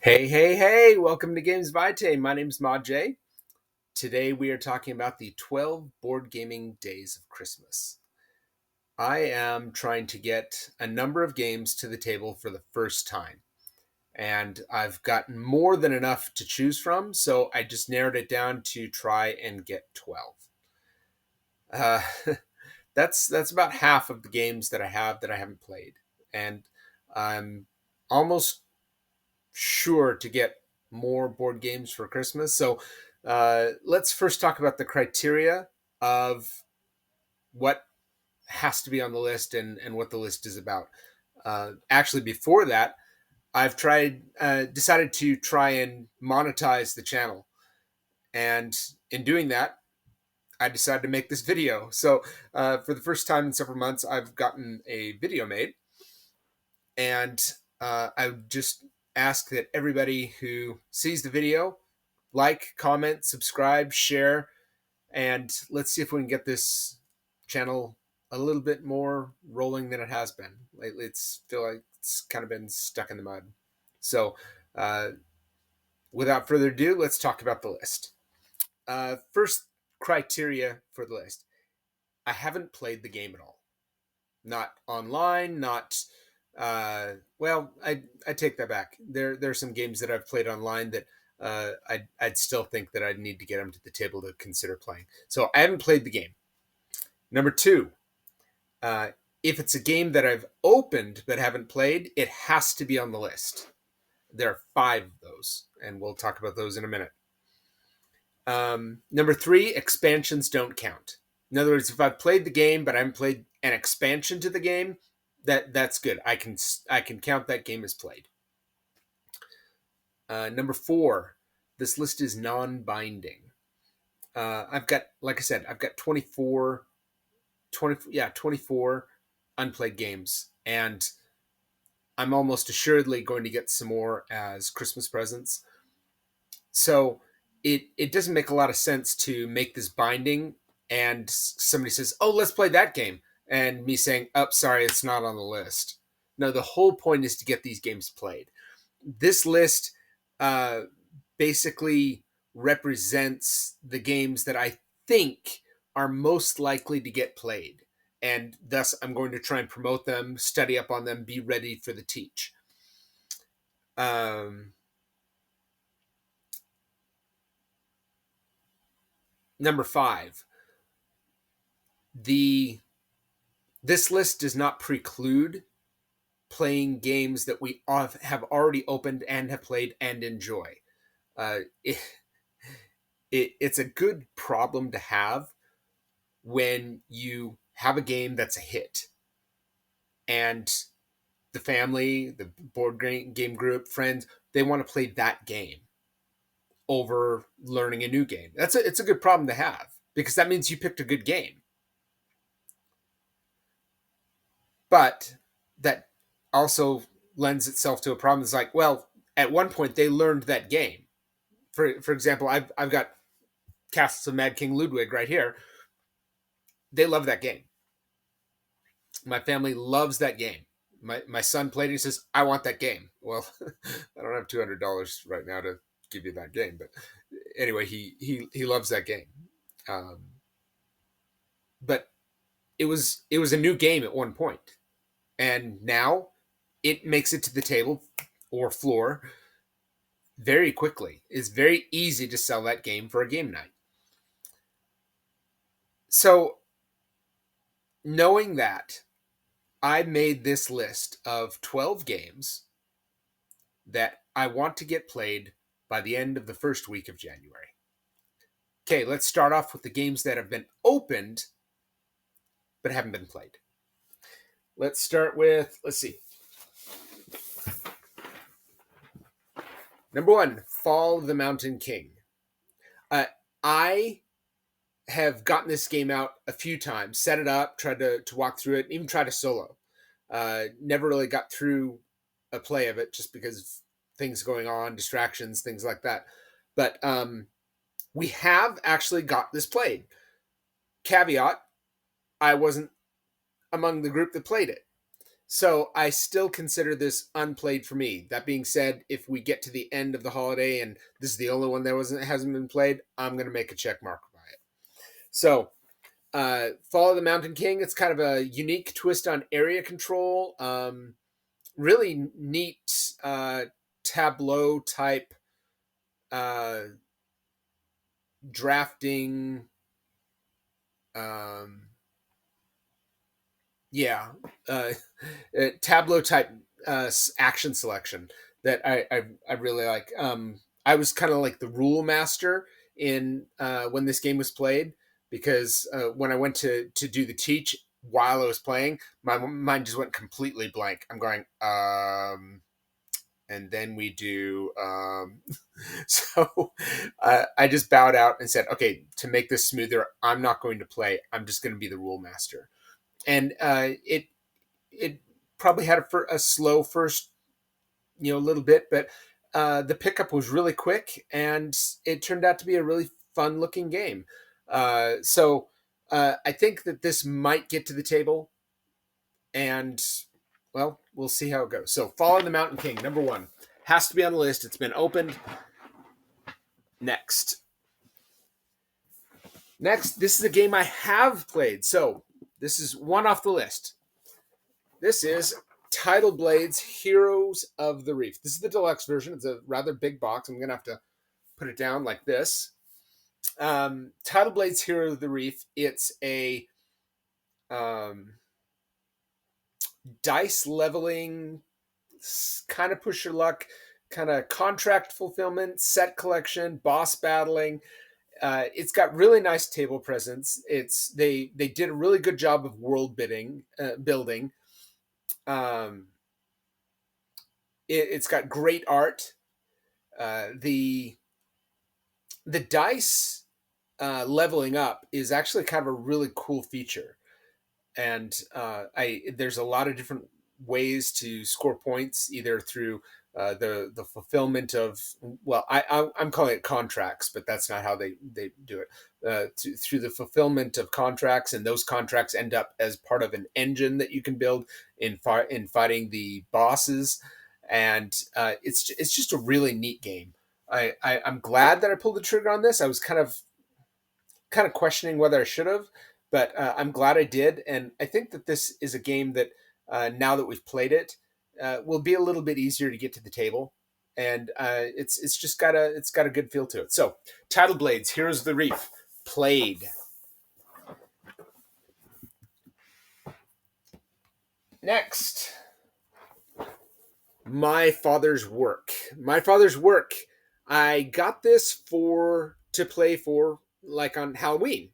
Hey, hey, hey, welcome to Games Vitae. My name's Maj. Today we are talking about the 12 board gaming days of Christmas. I am trying to get a number of games to the table for the first time, and I've gotten more than enough to choose from, so I just narrowed it down to try and get 12. Uh, that's about half of the games that I have that I haven't played, and I'm almost sure to get more board games for Christmas. So let's first talk about the criteria of what has to be on the list and what the list is about. Actually, before that, I've decided to try and monetize the channel. And in doing that, I decided to make this video. So for the first time in several months, I've gotten a video made. And I would just ask that everybody who sees the video like, comment, subscribe, share, and let's see if we can get this channel a little bit more rolling than it has been. Lately, feel like it's kind of been stuck in the mud. So, without further ado, let's talk about the list. First criteria for the list: I haven't played the game at all. Not online, not well, I take that back. There's some games that I've played online that I'd still think that I'd need to get them to the table to consider playing. So I haven't played the game. Number two, if it's a game that I've opened but haven't played, it has to be on the list. There are 5 of those, and we'll talk about those in a minute. Number 3, expansions don't count. In other words, if I've played the game but I haven't played an expansion to the game, that's good. I can count that game as played. Number 4, this list is non-binding. I've got, like I said, I've got 24 unplayed games, and I'm almost assuredly going to get some more as Christmas presents. So it doesn't make a lot of sense to make this binding and somebody says, oh, let's play that game, and me saying, oh, sorry, it's not on the list. No, the whole point is to get these games played. This list basically represents the games that I think are most likely to get played, and thus I'm going to try and promote them, study up on them, be ready for the teach. Number 5, this list does not preclude playing games that we have already opened and have played and enjoy. It's a good problem to have when you have a game that's a hit and the family, the board game group, friends, they want to play that game over learning a new game. It's a good problem to have because that means you picked a good game. But that also lends itself to a problem. It's like, well, at one point they learned that game. For example, I've got Castles of Mad King Ludwig right here. They love that game. My family loves that game. My son played it. He says, I want that game. Well, I don't have $200 right now to give you that game, but anyway, he loves that game. But it was a new game at one point, and now it makes it to the table or floor very quickly. It's very easy to sell that game for a game night. So, knowing that, I made this list of 12 games that I want to get played by the end of the first week of January. Okay, let's start off with the games that have been opened but haven't been played. Let's start with, let's see. Number 1, Fall of the Mountain King. I have gotten this game out a few times, set it up, tried to walk through it, even tried a solo. Never really got through a play of it just because of things going on, distractions, things like that. But we have actually got this played. Caveat, I wasn't among the group that played it. So I still consider this unplayed for me. That being said, if we get to the end of the holiday and this is the only one that hasn't been played, I'm going to make a check mark by it. So Fall of the Mountain King, it's kind of a unique twist on area control. Really neat tableau type drafting. Um, yeah, tableau type action selection that I really like. I was kind of like the rule master in when this game was played, because when I went to do the teach while I was playing, my mind just went completely blank. I'm going, and then we do so I just bowed out and said, okay, to make this smoother, I'm not going to play. I'm just going to be the rule master. And it probably had a slow first, little bit, but the pickup was really quick, and it turned out to be a really fun looking game. So I think that this might get to the table, and well, we'll see how it goes. So Fall of the Mountain King, number 1, has to be on the list. It's been opened. Next, this is a game I have played. So this is one off the list. This is Tidal Blades Heroes of the Reef. This is the deluxe version. It's a rather big box. I'm going to have to put it down like this. Tidal Blades Heroes of the Reef. It's a dice leveling, kind of push your luck, kind of contract fulfillment, set collection, boss battling. It's got really nice table presence. They did a really good job of world building. It's got great art. The dice leveling up is actually kind of a really cool feature, and there's a lot of different ways to score points, either through the fulfillment of, well, I'm calling it contracts, but that's not how they do it. Through the fulfillment of contracts, and those contracts end up as part of an engine that you can build in fighting the bosses, and it's just a really neat game. I'm glad that I pulled the trigger on this. I was kind of questioning whether I should have, but I'm glad I did, and I think that this is a game that now that we've played it, will be a little bit easier to get to the table, and it's just got a good feel to it. So, Tidal Blades, Heroes of the Reef, played. Next, My Father's Work. My Father's Work. I got this to play for like on Halloween.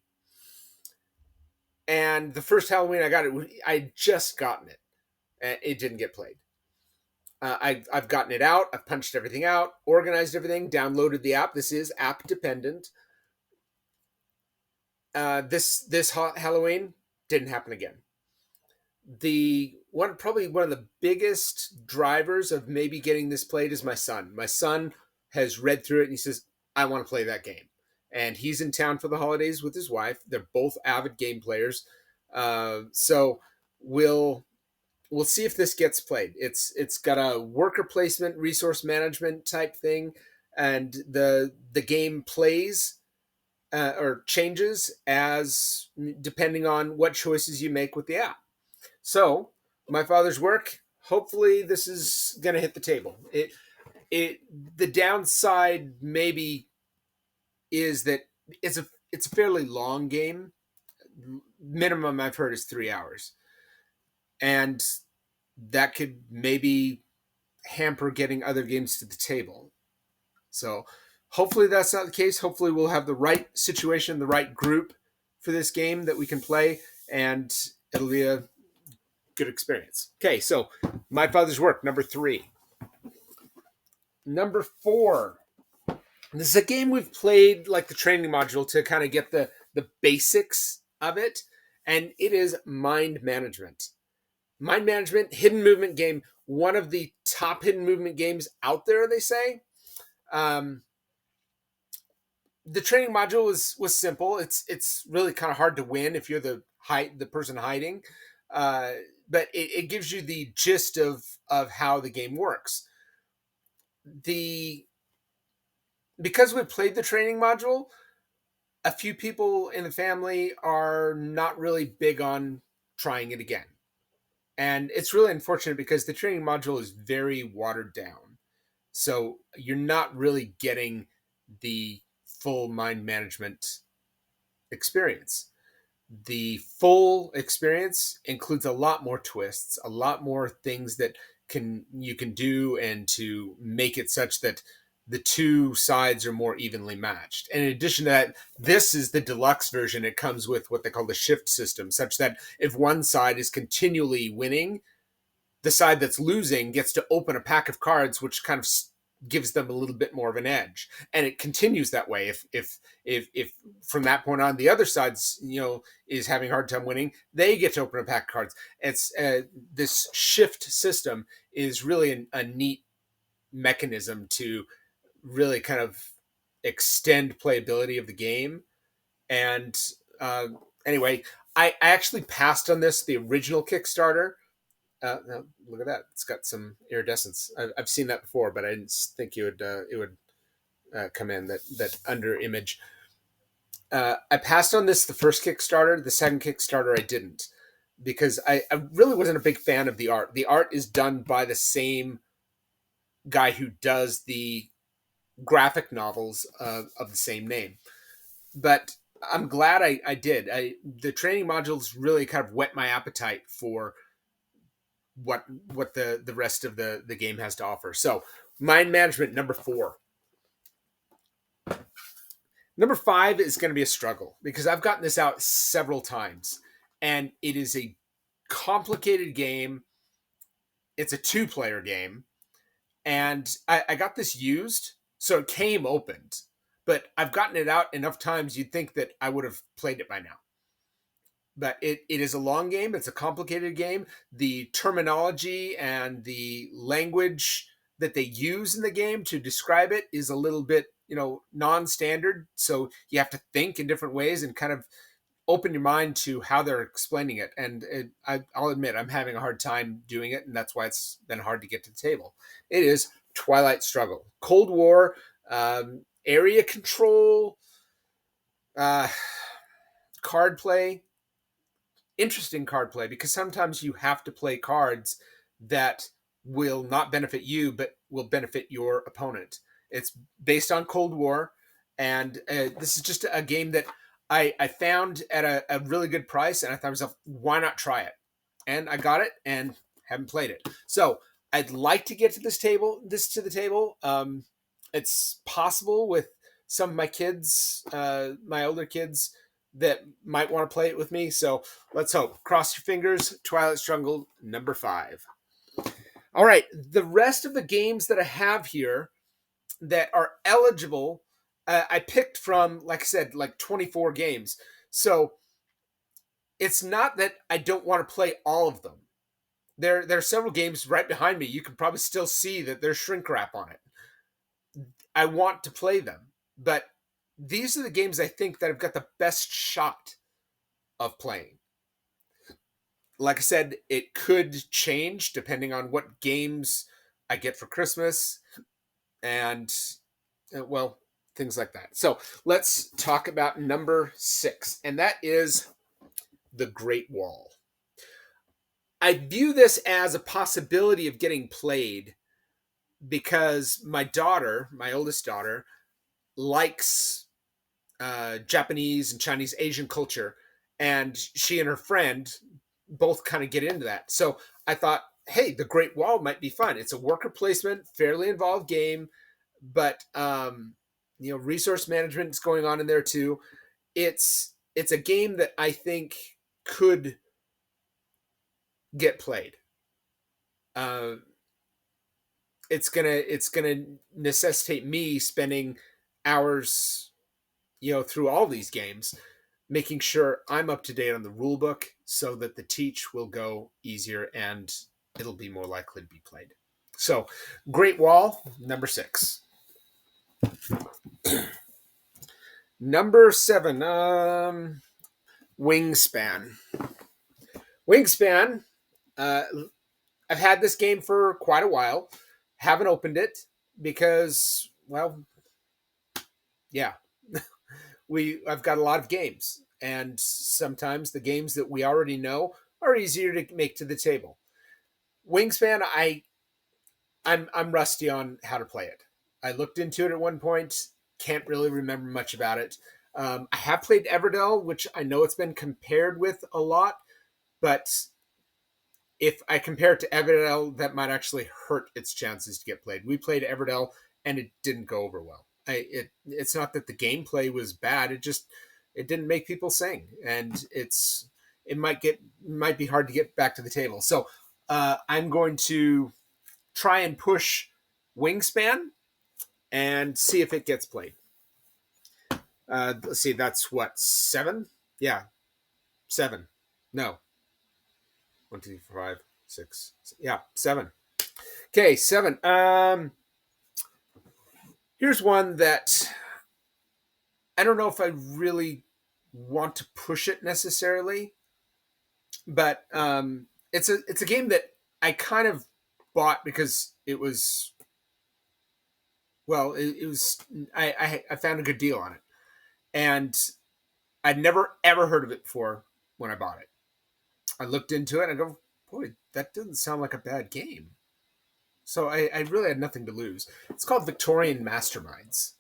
And the first Halloween I got it, I just gotten it. And it didn't get played. I've gotten it out. I've punched everything out, organized everything, downloaded the app. This is app dependent. This Halloween didn't happen again. Probably one of the biggest drivers of maybe getting this played is my son. My son has read through it and he says, I want to play that game. And he's in town for the holidays with his wife. They're both avid game players. So we'll see if this gets played. It's got a worker placement, resource management type thing, and the game plays or changes as depending on what choices you make with the app. So, My Father's Work. Hopefully, this is going to hit the table. The downside maybe is that it's a fairly long game. Minimum I've heard is 3 hours, and that could maybe hamper getting other games to the table. So, hopefully that's not the case. Hopefully, we'll have the right situation, the right group for this game that we can play, and it'll be a good experience. Okay, so My Father's Work, number 3. Number 4. This is a game we've played like the training module to kind of get the basics of it, and it is Mind Management. Mind Management, hidden movement game, one of the top hidden movement games out there, they say. The training module was simple. It's really kind of hard to win if you're the person hiding. but it gives you the gist of how the game works. Because we played the training module, a few people in the family are not really big on trying it again. And it's really unfortunate because the training module is very watered down. So you're not really getting the full mind management experience. The full experience includes a lot more twists, a lot more things that you can do, and to make it such that the two sides are more evenly matched. And in addition to that, this is the deluxe version. It comes with what they call the shift system, such that if one side is continually winning, the side that's losing gets to open a pack of cards, which kind of gives them a little bit more of an edge, and it continues that way. If from that point on the other side's is having a hard time winning, they get to open a pack of cards. It's this shift system is really a neat mechanism to really kind of extend playability of the game. And anyway, I actually passed on the original Kickstarter. No, look at that! It's got some iridescence. I've seen that before, but I didn't think it would come in that under image. I passed on the first Kickstarter. The second Kickstarter I didn't, because I really wasn't a big fan of the art. The art is done by the same guy who does the graphic novels of the same name. But I'm glad I did. The training modules really kind of whet my appetite for what the rest of the game has to offer. So mind management, number 4. Number 5 is going to be a struggle because I've gotten this out several times, and it is a complicated game. It's a 2-player game, and I got this used, so it came opened, but I've gotten it out enough times you'd think that I would have played it by now. But it is a long game. It's a complicated game. The terminology and the language that they use in the game to describe it is a little bit, non-standard. So you have to think in different ways and kind of open your mind to how they're explaining it. And I'll admit, I'm having a hard time doing it, and that's why it's been hard to get to the table. It is Twilight Struggle. Cold War, area control, card play. Interesting card play, because sometimes you have to play cards that will not benefit you but will benefit your opponent. It's based on Cold War, and this is just a game that I found at a really good price, and I thought to myself, why not try it? And I got it and haven't played it. So I'd like to get to the table. It's possible with some of my kids, my older kids, that might want to play it with me. So let's hope. Cross your fingers. Twilight Struggle, number 5. All right. The rest of the games that I have here that are eligible, I picked from, like I said, like 24 games. So it's not that I don't want to play all of them. There are several games right behind me. You can probably still see that there's shrink wrap on it. I want to play them, but these are the games I think that have got the best shot of playing. Like I said, it could change depending on what games I get for Christmas and, things like that. So let's talk about number 6, and that is The Great Wall. I view this as a possibility of getting played because my oldest daughter, likes Japanese and Chinese Asian culture, and she and her friend both kind of get into that. So I thought, hey, The Great Wall might be fun. It's a worker placement, fairly involved game, but resource management is going on in there too. It's a game that I think could get played. It's gonna necessitate me spending hours through all these games, making sure I'm up to date on the rule book so that the teach will go easier and it'll be more likely to be played. So, Great Wall, number 6. Number 7, Wingspan. Wingspan, Uh, I've had this game for quite a while. Haven't opened it because, well, yeah, I've got a lot of games, and sometimes the games that we already know are easier to make to the table. Wingspan, I'm rusty on how to play it. I looked into it at one point, can't really remember much about it. I have played Everdell, which I know it's been compared with a lot, but if I compare it to Everdell, that might actually hurt its chances to get played. We played Everdell and it didn't go over well. It's not that the gameplay was bad; it didn't make people sing, and it might be hard to get back to the table. So I'm going to try and push Wingspan and see if it gets played. Let's see, that's what, 7? Yeah, 7. No, 1, 2, 5, 6. Yeah, 7. Okay, 7. Here's one that I don't know if I really want to push it necessarily, but it's a game that I kind of bought because it was, well, it was, I found a good deal on it, and I'd never ever heard of it before when I bought it. I looked into it and I go, boy, that doesn't sound like a bad game. So I really had nothing to lose. It's called Victorian Masterminds.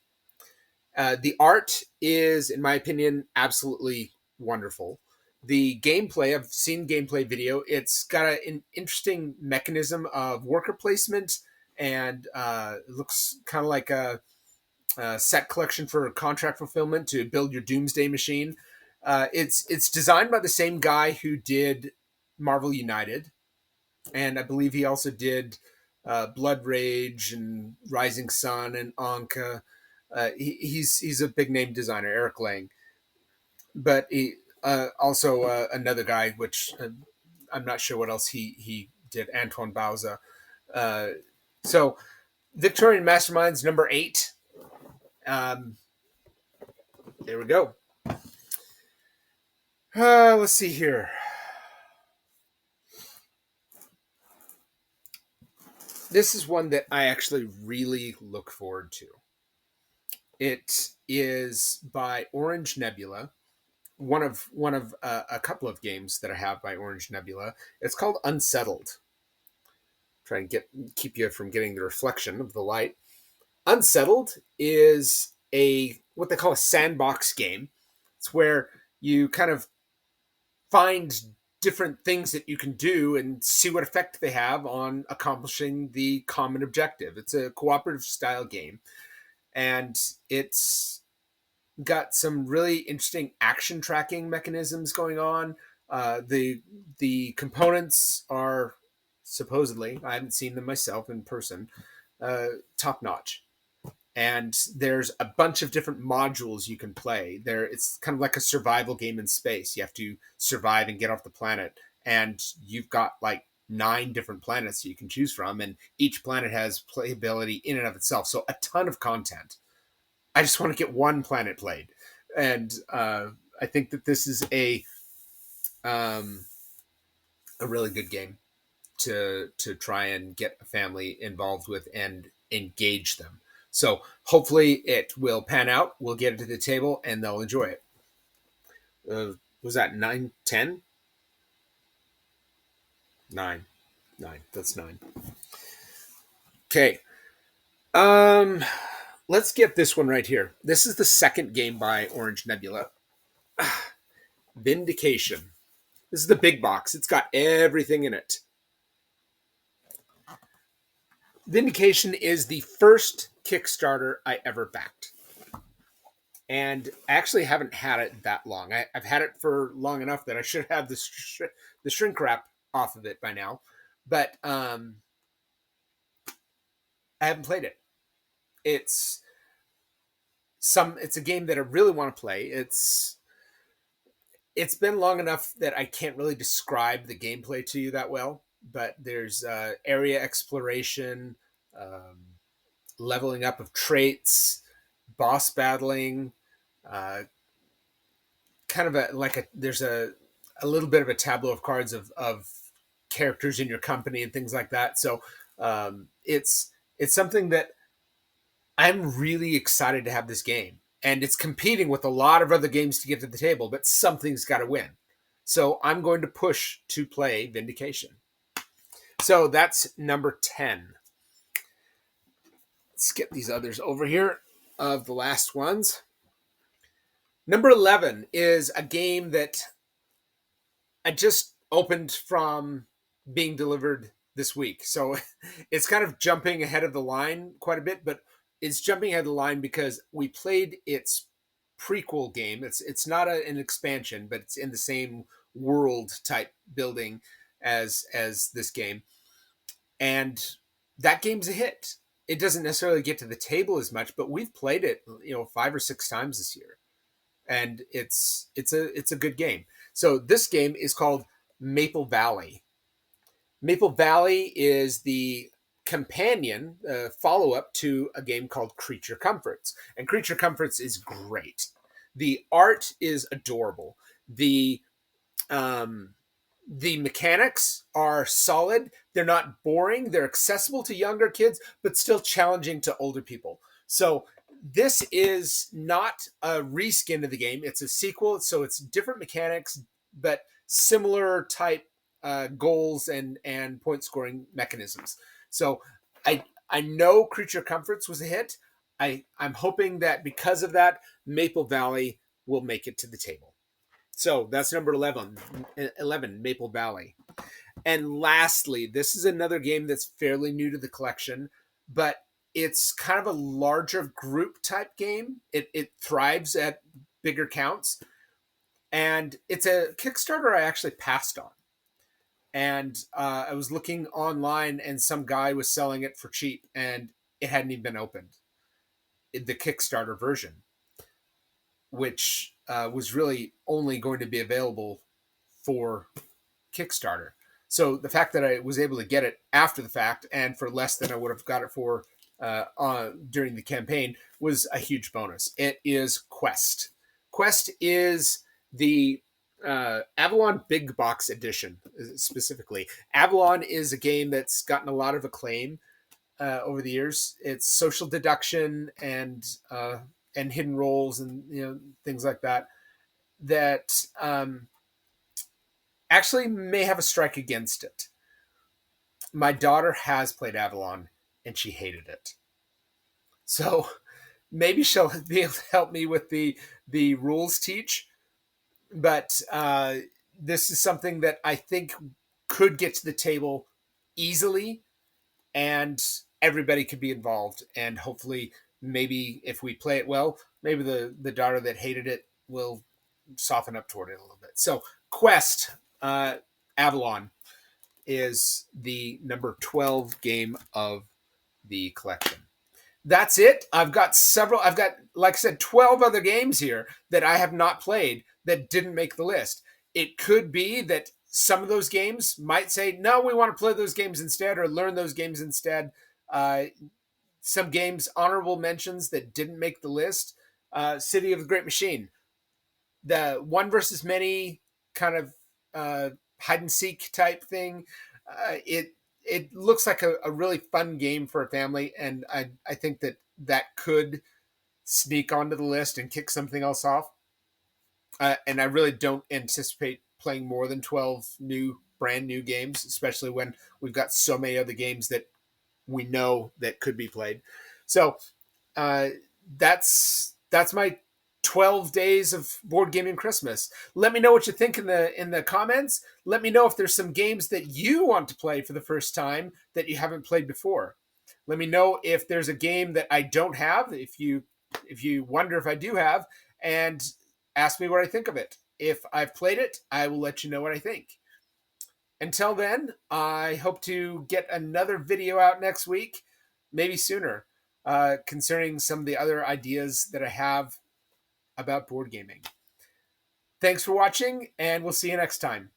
The art is, in my opinion, absolutely wonderful. The gameplay, I've seen gameplay video. It's got an interesting mechanism of worker placement, and it looks kind of like a set collection for contract fulfillment to build your doomsday machine. It's designed by the same guy who did Marvel United, and I believe he also did Blood Rage and Rising Sun and Anka. He's a big name designer, Eric Lang, but he also another guy, which I'm not sure what else he did, Antoine Bauza. Uh, so Victorian Masterminds number 8. There we go. Let's see here. This is one that I actually really look forward to. It is by Orange Nebula, one of a couple of games that I have by Orange Nebula. It's called Unsettled. Try and keep you from getting the reflection of the light. Unsettled is a what they call a sandbox game. It's where you kind of find different things that you can do and see what effect they have on accomplishing the common objective. It's a cooperative style game, and it's got some really interesting action tracking mechanisms going on. The components are supposedly, I haven't seen them myself in person, top notch. And there's a bunch of different modules you can play. It's kind of like a survival game in space. You have to survive and get off the planet, and you've got like 9 different planets you can choose from, and each planet has playability in and of itself. So a ton of content. I just want to get one planet played, and I think that this is a really good game to try and get a family involved with and engage them. So hopefully it will pan out. We'll get it to the table and they'll enjoy it. Was that 9, 10? 9. 9. That's 9. Okay. Let's get this one right here. This is the second game by Orange Nebula. Vindication. This is the big box. It's got everything in it. Vindication is the first Kickstarter I ever backed. And I actually haven't had it that long. I've had it for long enough that I should have the shrink wrap off of it by now. But I haven't played it. It's a game that I really want to play. It's been long enough that I can't really describe the gameplay to you that well. But there's area exploration, leveling up of traits, boss battling, kind of there's a little bit of a tableau of cards of characters in your company and things like that. So it's something that I'm really excited to have this game. And it's competing with a lot of other games to get to the table, but something's got to win. So I'm going to push to play Vindication. So that's number 10. Let's get these others over here of the last ones. Number 11 is a game that I just opened from being delivered this week. So it's kind of jumping ahead of the line quite a bit, but it's jumping ahead of the line because we played its prequel game. It's not an expansion, but it's in the same world type building as this game. And that game's a hit. It doesn't necessarily get to the table as much, but we've played it, 5 or 6 times this year. And it's a good game. So this game is called Maple Valley. Maple Valley is the companion follow-up to a game called Creature Comforts. And Creature Comforts is great. The art is adorable. The mechanics are solid. They're not boring. They're accessible to younger kids, but still challenging to older people. So this is not a reskin of the game. It's a sequel, so it's different mechanics, but similar type goals and point scoring mechanisms. So I know Creature Comforts was a hit. I'm hoping that because of that, Maple Valley will make it to the table. So that's number 11, Maple Valley. And lastly, this is another game that's fairly new to the collection, but it's kind of a larger group type game. It thrives at bigger counts. And it's a Kickstarter I actually passed on. And I was looking online and some guy was selling it for cheap and it hadn't even been opened. The Kickstarter version, which was really only going to be available for Kickstarter. So the fact that I was able to get it after the fact and for less than I would have got it for during the campaign was a huge bonus. It is Quest. Quest is the Avalon Big Box Edition specifically. Avalon is a game that's gotten a lot of acclaim over the years. It's social deduction and hidden roles and things like that actually may have a strike against it. My daughter has played Avalon and she hated it. So maybe she'll be able to help me with the rules teach. But this is something that I think could get to the table easily and everybody could be involved. And hopefully, maybe if we play it well, maybe the daughter that hated it will soften up toward it a little bit. So Quest, Avalon is the number 12 game of the collection. That's it. I've got, like I said, 12 other games here that I have not played that didn't make the list. It could be that some of those games might say, no, we want to play those games instead or learn those games instead. Some games, honorable mentions that didn't make the list. City of the Great Machine. The one versus many kind of hide and seek type thing. It looks like a really fun game for a family, and I think that could sneak onto the list and kick something else off. And I really don't anticipate playing more than 12 brand new games, especially when we've got so many other games that we know that could be played. So that's my 12 days of board gaming Christmas. Let me know what you think in the comments. Let me know if there's some games that you want to play for the first time that you haven't played before. Let me know if there's a game that I don't have, if you wonder if I do have, and ask me what I think of it. If I've played it, I will let you know what I think. Until then, I hope to get another video out next week, maybe sooner, concerning some of the other ideas that I have about board gaming. Thanks for watching, and we'll see you next time.